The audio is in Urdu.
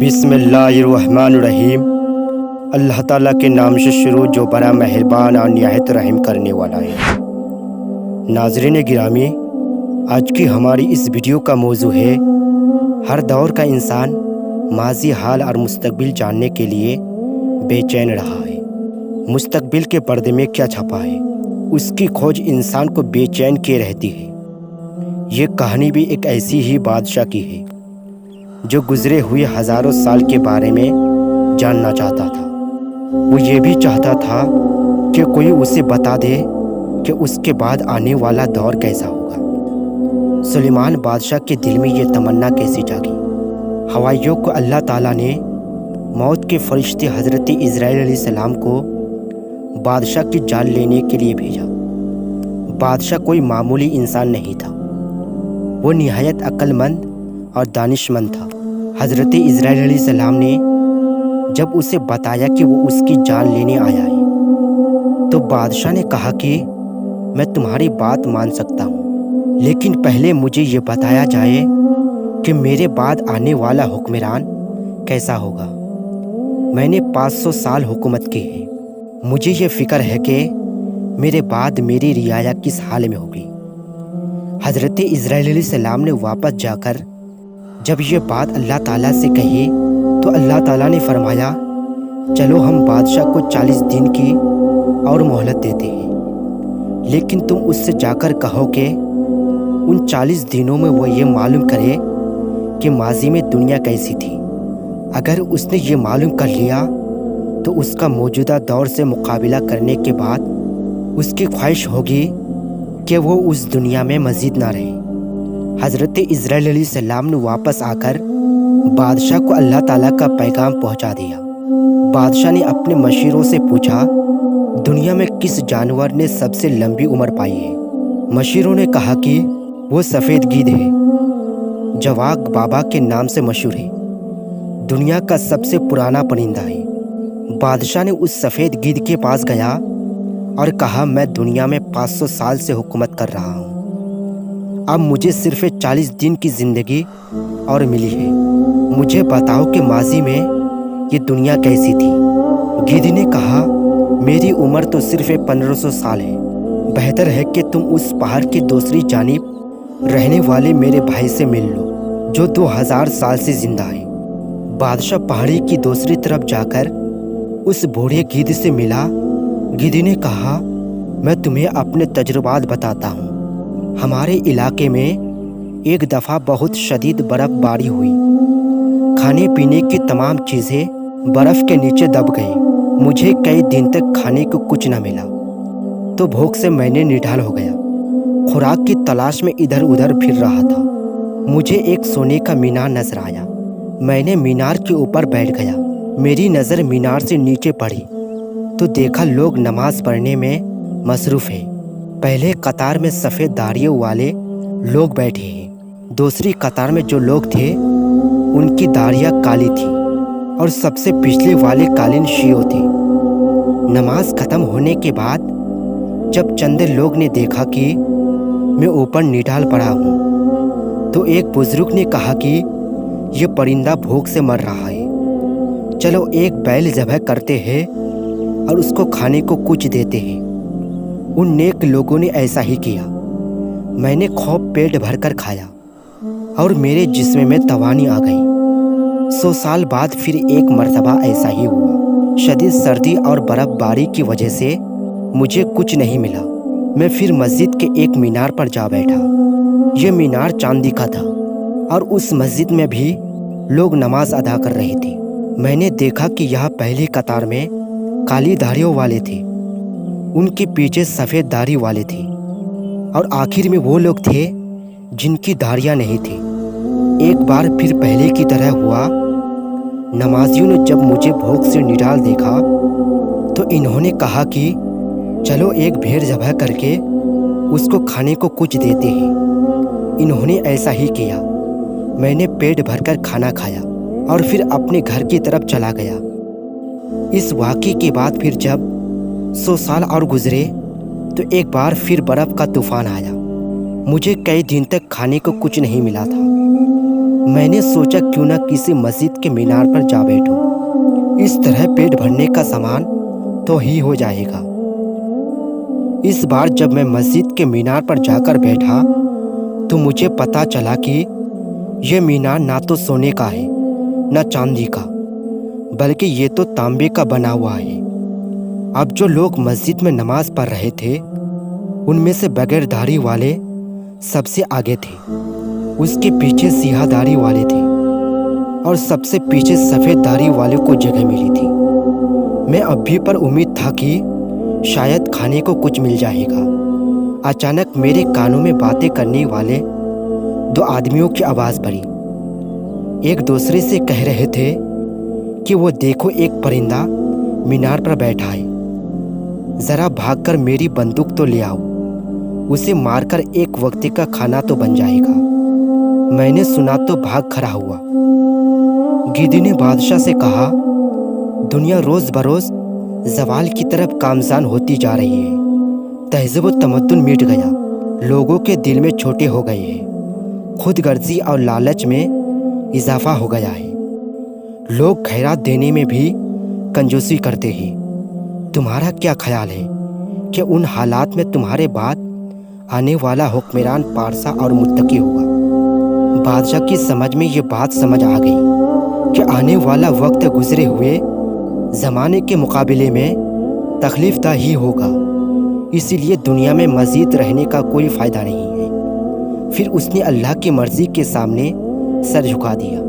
بسم اللہ الرحمن الرحیم۔ اللہ تعالیٰ کے نام سے شروع جو بڑا مہربان اور نہایت رحم کرنے والا ہے۔ ناظرین گرامی، آج کی ہماری اس ویڈیو کا موضوع ہے ہر دور کا انسان ماضی، حال اور مستقبل جاننے کے لیے بے چین رہا ہے۔ مستقبل کے پردے میں کیا چھپا ہے، اس کی کھوج انسان کو بے چین کیے رہتی ہے۔ یہ کہانی بھی ایک ایسی ہی بادشاہ کی ہے جو گزرے ہوئے ہزاروں سال کے بارے میں جاننا چاہتا تھا۔ وہ یہ بھی چاہتا تھا کہ کوئی اسے بتا دے کہ اس کے بعد آنے والا دور کیسا ہوگا۔ سلیمان بادشاہ کے دل میں یہ تمنا کیسے جاگی؟ حواریوں کو اللہ تعالیٰ نے موت کے فرشتے حضرت عزرائیل علیہ السلام کو بادشاہ کی جان لینے کے لیے بھیجا۔ بادشاہ کوئی معمولی انسان نہیں تھا، وہ نہایت عقل مند اور دانش مند تھا۔ حضرت عزرائیل علیہ السلام نے جب اسے بتایا کہ وہ اس کی جان لینے آیا ہے تو بادشاہ نے کہا کہ میں تمہاری بات مان سکتا ہوں، لیکن پہلے مجھے یہ بتایا جائے کہ میرے بعد آنے والا حکمران کیسا ہوگا۔ میں نے 500 سال حکومت کی ہے، مجھے یہ فکر ہے کہ میرے بعد میری رعایا کس حال میں ہوگی۔ حضرت عزرائیل علیہ السلام نے واپس جا کر جب یہ بات اللہ تعالیٰ سے کہی تو اللہ تعالیٰ نے فرمایا، چلو ہم بادشاہ کو 40 دن کی اور مہلت دیتے ہیں، لیکن تم اس سے جا کر کہو کہ ان 40 دنوں میں وہ یہ معلوم کرے کہ ماضی میں دنیا کیسی تھی۔ اگر اس نے یہ معلوم کر لیا تو اس کا موجودہ دور سے مقابلہ کرنے کے بعد اس کی خواہش ہوگی کہ وہ اس دنیا میں مزید نہ رہے۔ حضرت عزرائیل علیہ السلام نے واپس آ کر بادشاہ کو اللہ تعالیٰ کا پیغام پہنچا دیا۔ بادشاہ نے اپنے مشیروں سے پوچھا، دنیا میں کس جانور نے سب سے لمبی عمر پائی ہے؟ مشیروں نے کہا کہ وہ سفید گیدڑ ہے، جواک بابا کے نام سے مشہور ہے، دنیا کا سب سے پرانا پرندہ ہے۔ بادشاہ نے اس سفید گیدڑ کے پاس گیا اور کہا، میں دنیا میں 500 سال سے حکومت کر رہا ہوں، اب مجھے صرف 40 دن کی زندگی اور ملی ہے، مجھے بتاؤ کہ ماضی میں یہ دنیا کیسی تھی۔ گیدڑ نے کہا، میری عمر تو صرف 1500 سال ہے، بہتر ہے کہ تم اس پہاڑ کی دوسری جانب رہنے والے میرے بھائی سے مل لو جو 2000 سال سے زندہ ہے۔ بادشاہ پہاڑی کی دوسری طرف جا کر اس بوڑھے گیدڑ سے ملا۔ گیدڑ نے کہا، میں تمہیں اپنے تجربات بتاتا ہوں۔ ہمارے علاقے میں ایک دفعہ بہت شدید برف باری ہوئی، کھانے پینے کی تمام چیزیں برف کے نیچے دب گئیں، مجھے کئی دن تک کھانے کو کچھ نہ ملا تو بھوک سے میں نے نڈھال ہو گیا۔ خوراک کی تلاش میں ادھر ادھر پھر رہا تھا، مجھے ایک سونے کا مینار نظر آیا، میں نے مینار کے اوپر بیٹھ گیا۔ میری نظر مینار سے نیچے پڑی تو دیکھا لوگ نماز پڑھنے میں مصروف ہیں۔ پہلے قطار میں سفید داڑھیوں والے لوگ بیٹھے ہیں، دوسری قطار میں جو لوگ تھے ان کی داڑھیاں کالی تھیں اور سب سے پچھلے والے قالین شیعوں تھے۔ نماز ختم ہونے کے بعد جب چند لوگ نے دیکھا کہ میں اوپر نڈھال پڑا ہوں تو ایک بزرگ نے کہا کہ یہ پرندہ بھوک سے مر رہا ہے، چلو ایک بیل ذبح کرتے ہیں اور اس کو کھانے کو کچھ دیتے ہیں۔ ان نیک لوگوں نے ایسا ہی کیا، میں نے خوب پیٹ بھر کر کھایا اور میرے جسم میں توانائی آ گئی۔ 100 سال بعد پھر ایک مرتبہ ایسا ہی ہوا، شدید سردی اور برف باری کی وجہ سے مجھے کچھ نہیں ملا۔ میں پھر مسجد کے ایک مینار پر جا بیٹھا، یہ مینار چاندی کا تھا اور اس مسجد میں بھی لوگ نماز ادا کر رہے تھے۔ میں نے دیکھا کہ یہاں پہلی قطار میں کالی داڑھیوں والے تھے، ان کے پیچھے سفید داڑھی والے تھے اور آخر میں وہ لوگ تھے جن کی داڑھیاں نہیں تھیں۔ ایک بار پھر پہلے کی طرح ہوا، نمازیوں نے جب مجھے بھوک سے نڈھال دیکھا تو انہوں نے کہا کہ چلو ایک بھیڑ ذبح کر کے اس کو کھانے کو کچھ دیتے ہیں۔ انہوں نے ایسا ہی کیا، میں نے پیٹ بھر کر کھانا کھایا اور پھر اپنے گھر کی طرف چلا گیا۔ اس واقعے کے بعد پھر جب 100 سال اور گزرے تو ایک بار پھر برف کا طوفان آیا، مجھے کئی دن تک کھانے کو کچھ نہیں ملا تھا۔ میں نے سوچا کیوں نہ کسی مسجد کے مینار پر جا بیٹھوں، اس طرح پیٹ بھرنے کا سامان تو ہی ہو جائے گا۔ اس بار جب میں مسجد کے مینار پر جا کر بیٹھا تو مجھے پتہ چلا کہ یہ مینار نہ تو سونے کا ہے نہ چاندی کا، بلکہ یہ تو تانبے کا بنا ہوا ہے۔ اب جو لوگ مسجد میں نماز پڑھ رہے تھے ان میں سے بغیر داڑھی والے سب سے آگے تھے، اس کے پیچھے سیاہ داڑھی والے تھے اور سب سے پیچھے سفید داڑھی والے کو جگہ ملی تھی۔ میں اب بھی پر امید تھا کہ شاید کھانے کو کچھ مل جائے گا۔ اچانک میرے کانوں میں باتیں کرنے والے دو آدمیوں کی آواز پڑی۔ ایک دوسرے سے کہہ رہے تھے کہ وہ دیکھو ایک پرندہ مینار پر بیٹھا ہے، ذرا بھاگ کر میری بندوق تو لے آؤ، اسے مار کر ایک وقت کا کھانا تو بن جائے گا۔ میں نے سنا تو بھاگ کھڑا ہوا۔ گدی نے بادشاہ سے کہا، دنیا روز بروز زوال کی طرف گامزن ہوتی جا رہی ہے، تہذیب و تمدن مٹ گیا، لوگوں کے دل میں چھوٹے ہو گئے ہیں، خود غرضی اور لالچ میں اضافہ ہو گیا ہے، لوگ خیرات دینے میں بھی کنجوسی کرتے ہیں۔ تمہارا کیا خیال ہے کہ ان حالات میں تمہارے بعد آنے والا حکمران پارسا اور متقی ہوگا؟ بادشاہ کی سمجھ میں یہ بات سمجھ آ گئی کہ آنے والا وقت گزرے ہوئے زمانے کے مقابلے میں تکلیف دہ ہی ہوگا، اسی لیے دنیا میں مزید رہنے کا کوئی فائدہ نہیں ہے۔ پھر اس نے اللہ کی مرضی کے سامنے سر جھکا دیا۔